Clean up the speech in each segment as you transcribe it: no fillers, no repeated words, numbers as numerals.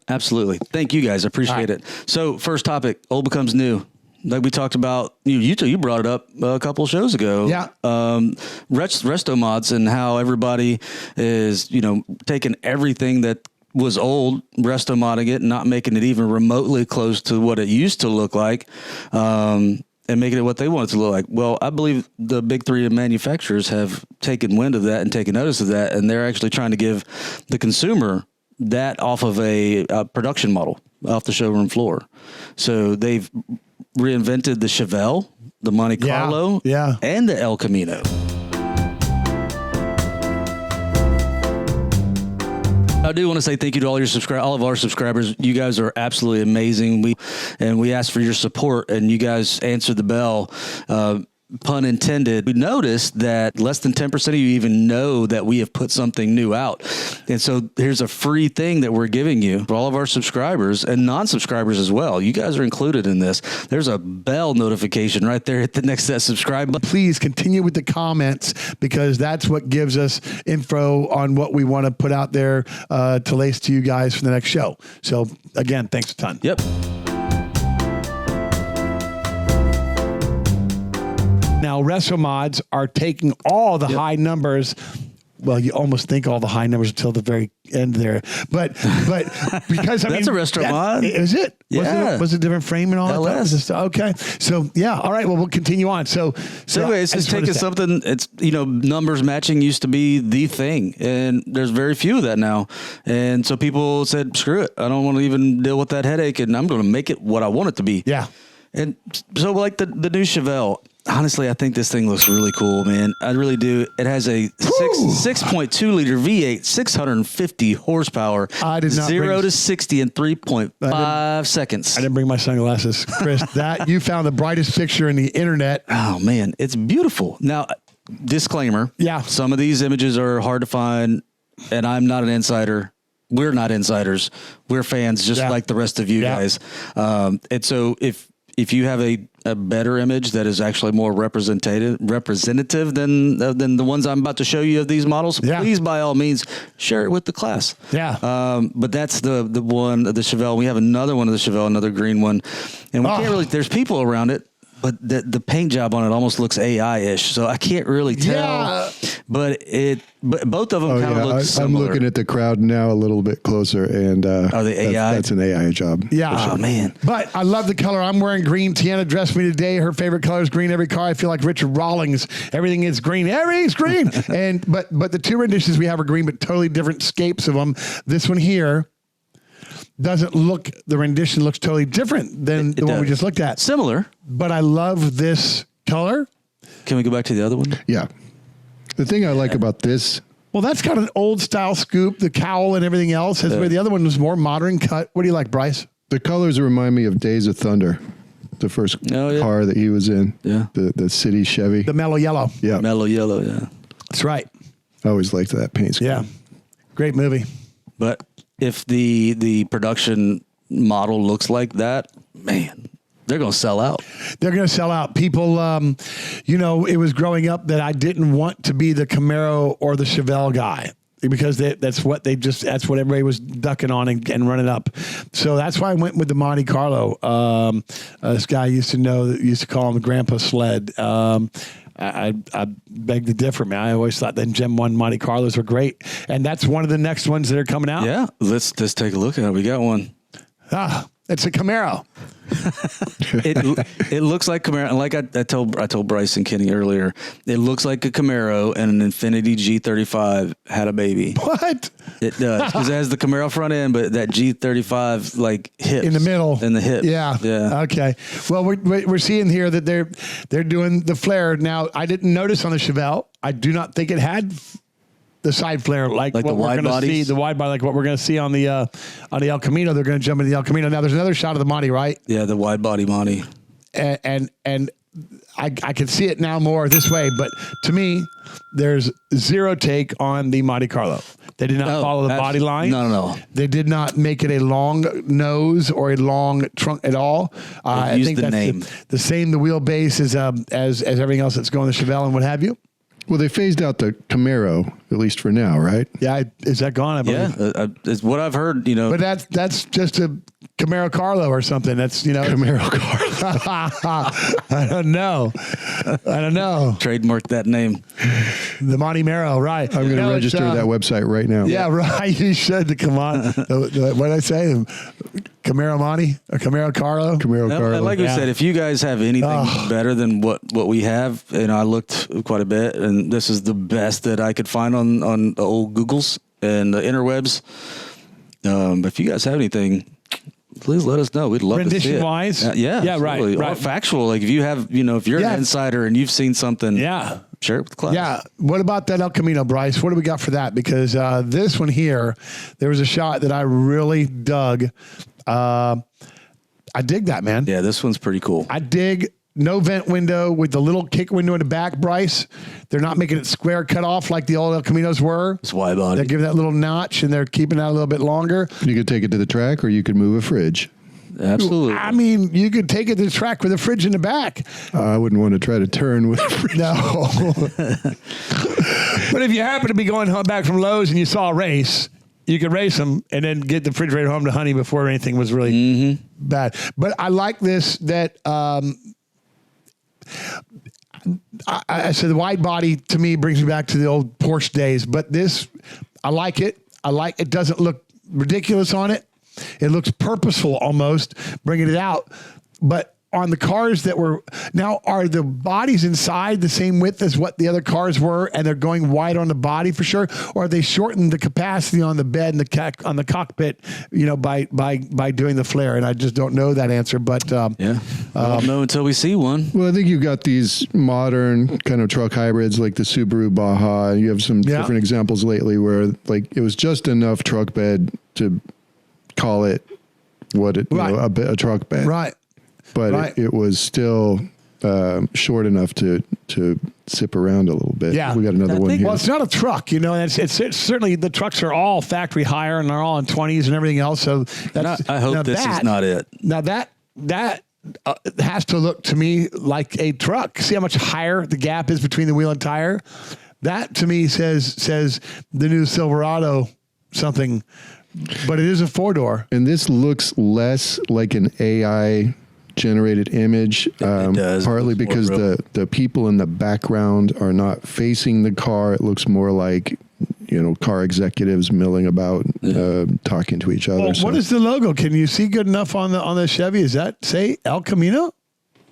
Absolutely. Thank you guys. I appreciate it. So first topic, old becomes new. Like we talked about, you brought it up a couple of shows ago. Yeah. Restomods and how everybody is, taking everything that was old, restomodding it, and not making it even remotely close to what it used to look like, and making it what they want it to look like. Well, I believe the big three manufacturers have taken wind of that and taken notice of that, and they're actually trying to give the consumer that off of a production model, off the showroom floor. So they've reinvented the Chevelle, the Monte Carlo, and the El Camino. I do want to say thank you to all of our subscribers. You guys are absolutely amazing. We asked for your support, and you guys answered the bell. Pun intended. We noticed that less than 10% of you even know that we have put something new out. And so here's a free thing that we're giving you for all of our subscribers and non-subscribers as well. You guys are included in this. There's a bell notification right there at the next to that subscribe button. Please continue with the comments, because that's what gives us info on what we want to put out there to lace to you guys for the next show. So again, thanks a ton. Yep. Now, restomods are taking all the high numbers. Well, you almost think all the high numbers until the very end there, but because that's a restomod. Is it? Yeah. Was it a different frame and all LS. that? Okay. So yeah. All right. Well, we'll continue on. So anyway, it's just taking something. It's numbers matching used to be the thing, and there's very few of that now. And so people said, "Screw it! I don't want to even deal with that headache, and I'm going to make it what I want it to be." Yeah. And so, like the new Chevelle. Honestly, I think this thing looks really cool, man. I really do. It has a 6.2 liter V8, 650 horsepower. I did not 0 to 60 in 3.5 seconds. I didn't bring my sunglasses, Chris. You found the brightest picture in the internet. Oh man, it's beautiful. Now, disclaimer. Yeah. Some of these images are hard to find, and I'm not an insider. We're not insiders. We're fans, just like the rest of you guys. And so if you have a better image that is actually more representative than the ones I'm about to show you of these models, please by all means share it with the class. Yeah. But that's the one of the Chevelle. We have another one of the Chevelle, another green one, and we can't really. There's people around it, but the paint job on it almost looks AI-ish, so I can't really tell. Yeah. But both of them kind of look similar. I'm looking at the crowd now a little bit closer, and are they AI? That's an AI job. Yeah. Oh man. But I love the color. I'm wearing green. Tiana dressed me today. Her favorite color is green. Every car, I feel like Richard Rawlings. Everything is green. Everything's green. But the two renditions we have are green, but totally different scapes of them. This one here doesn't look. The rendition looks totally different than the one we just looked at. Similar, but I love this color. Can we go back to the other one? Yeah. The thing I like about this. Well, that's got an old style scoop, the cowl and everything else. Where the other one was more modern cut. What do you like, Bryce? The colors remind me of Days of Thunder, the first car that he was in. Yeah. The city Chevy. The mellow yellow. Yeah. Mellow yellow, yeah. That's right. I always liked that paint scheme. Yeah. Great movie. But if the production model looks like that, man, they're going to sell out. They're going to sell out. People, it was growing up that I didn't want to be the Camaro or the Chevelle guy, because that's what everybody was ducking on and running up. So that's why I went with the Monte Carlo. This guy used to call him Grandpa Sled. I beg to differ, man. I always thought that Gen 1 Monte Carlos were great. And that's one of the next ones that are coming out. Yeah. Let's take a look at it. We got one. It's a Camaro. It looks like Camaro, and like I told Bryce and Kenny earlier, it looks like a Camaro and an Infiniti G35 had a baby. What? It does, because it has the Camaro front end, but that G35 like hips in the middle, in the hip. Yeah. Okay. Well, we're seeing here that they're doing the flare now. I didn't notice on the Chevelle. I do not think it had the side flare, like what the we're going to see, the wide body, like what we're going to see on the El Camino. They're going to jump into the El Camino. Now, there's another shot of the Monte, right? Yeah, the wide body Monte. And I can see it now more this way, but to me, there's zero take on the Monte Carlo. They did not follow the body line. No. They did not make it a long nose or a long trunk at all. I think that's the same. The wheelbase as everything else that's going to Chevelle and what have you. Well, they phased out the Camaro, at least for now, right? Yeah, is that gone? I believe. Yeah, it's what I've heard. You know, but that's just a Camaro Carlo or something. That's Camaro Carlo. I don't know. Trademark that name. The Monte Mero, right? I'm going to register that website right now. Yeah, right. You should come on. What did I say? Camaro Monte or Camaro Carlo? Camaro Carlo. Like we said, if you guys have anything better than what we have, and I looked quite a bit, and this is the best that I could find on the old Googles and the interwebs. If you guys have anything, please let us know. We'd love to see it. Rendition wise? Yeah, right. Or factual. Like if you have, if you're an insider and you've seen something, share it with the class. Yeah. What about that El Camino, Bryce? What do we got for that? Because this one here, there was a shot that I really dug. I dig that, man. Yeah, this one's pretty cool. I dig no vent window with the little kick window in the back, Bryce. They're not making it square cut off like the old El Caminos were. It's wide body. They're giving that little notch and they're keeping that a little bit longer. You could take it to the track or you could move a fridge. Absolutely. I mean, you could take it to the track with a fridge in the back. I wouldn't want to try to turn with a fridge. No. But if you happen to be going home back from Lowe's and you saw a race, you could race them and then get the refrigerator home to Honey before anything was really bad. But I like this that I said the wide body to me brings me back to the old Porsche days. But this, I like it. It doesn't look ridiculous on it. It looks purposeful almost, bringing it out. But on the cars that were, now are the bodies inside the same width as what the other cars were and they're going wide on the body for sure? Or are they shortened the capacity on the bed and on the cockpit, by doing the flare? And I just don't know that answer, but we won't know until we see one. Well, I think you've got these modern kind of truck hybrids like the Subaru Baja. You have some different examples lately where like it was just enough truck bed to call it a truck bed. Right. But it was still short enough to zip around a little bit. Yeah. We got another one here. Well, it's not a truck, it's certainly the trucks are all factory hire and they're all in 20s and everything else. So I hope this is not it. Now that has to look to me like a truck. See how much higher the gap is between the wheel and tire? That to me says the new Silverado something, but it is a 4-door. And this looks less like an AI generated image, it does. partly because the people in the background are not facing the car. It looks more like car executives milling about, talking to each other. Well, what is the logo? Can you see good enough on the Chevy? Is that say El Camino?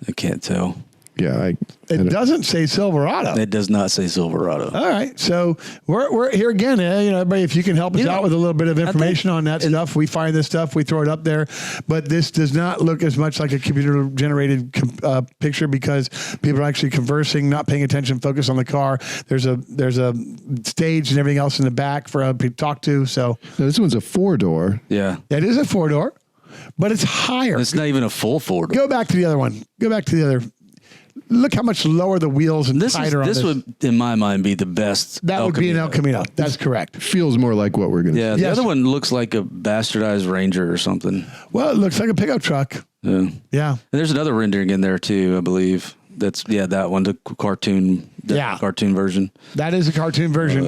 I can't tell. Yeah, it doesn't say Silverado. It does not say Silverado. All right, so we're here again. Everybody, if you can help us out with a little bit of information on that stuff, we find this stuff, we throw it up there. But this does not look as much like a computer-generated picture because people are actually conversing, not paying attention, focus on the car. There's a stage and everything else in the back for people to talk to. So now, this one's a 4-door. Yeah, it is a 4-door, but it's higher. It's not even a full 4-door. Go back to the other one. Go back to the other. Look how much lower the wheels and tighter on this. This would, in my mind, be the best. That would be an El Camino. That's correct. Feels more like what we're going to see. Yeah, the other one looks like a bastardized Ranger or something. Well, it looks like a pickup truck. Yeah. And there's another rendering in there too, I believe. That's that one, the cartoon. Cartoon version. That is a cartoon version.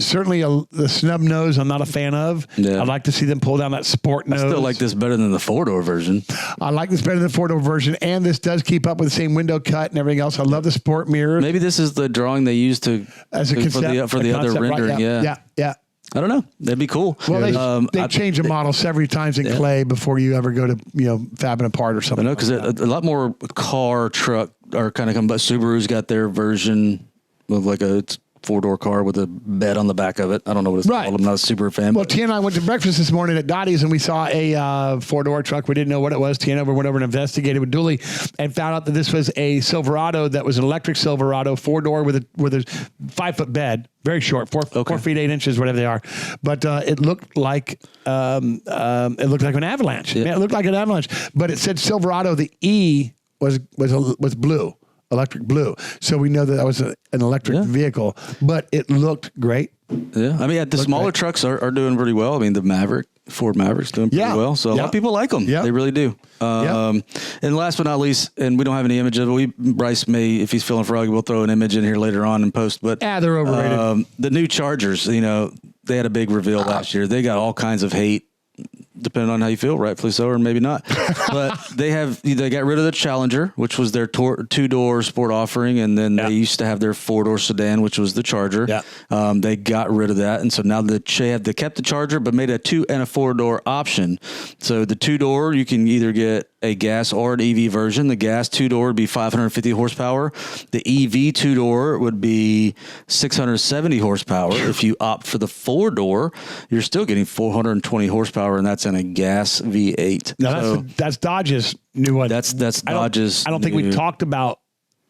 Certainly the snub nose I'm not a fan of. I'd like to see them pull down that sport nose. I still like this better than the 4-door version. I like this better than the 4-door version, and this does keep up with the same window cut and everything else. I love the sport mirrors. Maybe this is the drawing they used as a concept, for the other rendering. Right, yeah. I don't know. That'd be cool. Well, they change a model several times in clay before you ever go to fabbing apart or something. I know because a lot more car, truck are kind of coming. But Subaru's got their version of like a 4-door car with a bed on the back of it. I don't know what it's called. I'm not a Subaru fan. Well, Tia and I went to breakfast this morning at Dottie's and we saw a 4-door truck. We didn't know what it was. Tia and I went over and investigated with Dooley and found out that this was a Silverado that was an electric Silverado 4-door with a 5-foot bed. Very short, 4 feet 8 inches, whatever they are. But it looked like an Avalanche. Yeah. It looked like an Avalanche. But it said Silverado. The E was blue. Electric blue. So we know that was an electric vehicle, but it looked great. Yeah, I mean, the smaller trucks are doing pretty well. I mean, the Ford Maverick's doing pretty well. So a lot of people like them. They really do. And last but not least, and we don't have any image of it. Bryce may, if he's feeling froggy, we'll throw an image in here later on and post. But they're overrated. The new Chargers, they had a big reveal last year. They got all kinds of hate, depending on how you feel, rightfully so, or maybe not. But they got rid of the Challenger, which was their 2-door sport offering, and then they used to have their 4-door sedan, which was the Charger. They got rid of that, and so now they kept the Charger, but made a 2 and a 4-door option. So the 2-door, you can either get a gas or an EV version. The gas 2-door would be 550 horsepower. The EV 2-door would be 670 horsepower. If you opt for the 4-door, you're still getting 420 horsepower, and that's in a gas V8. Now that's Dodge's new one. That's Dodge's. I don't think we talked about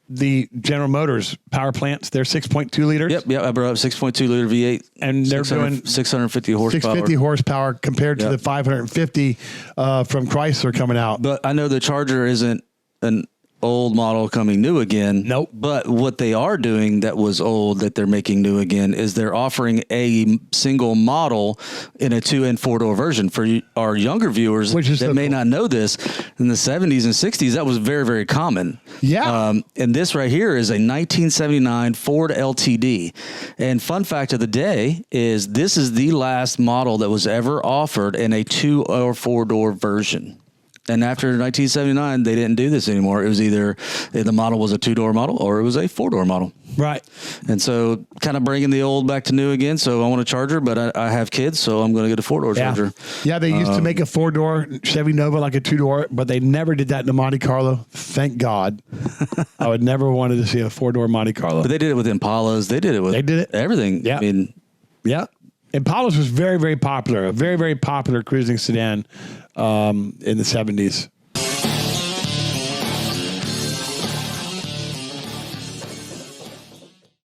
the General Motors power plants. They're 6.2 liters. Yep. I brought up 6.2 liter V8, and they're doing 650 horsepower. 650 horsepower compared to the 550 from Chrysler coming out. But I know the Charger isn't an old model coming new again. Nope. But what they are doing that was old that they're making new again is they're offering a single model in a 2 and 4-door version. For our younger viewers that may not know this, in the 70s and 60s, that was very, very common. Yeah. And this right here is a 1979 Ford LTD. And fun fact of the day is this is the last model that was ever offered in a 2 or 4-door version. And after 1979, they didn't do this anymore. It was either the model was a 2-door model or it was a 4-door model. Right. And so kind of bringing the old back to new again. So I want a Charger, but I have kids, so I'm going to get a 4-door Charger. Yeah, they used to make a 4-door Chevy Nova like a 2-door, but they never did that in the Monte Carlo. Thank God. I would never wanted to see a 4-door Monte Carlo. But they did it with Impalas. They did it everything. Yeah. I mean, Impalas was very, very popular. A very, very popular cruising sedan in the 70s.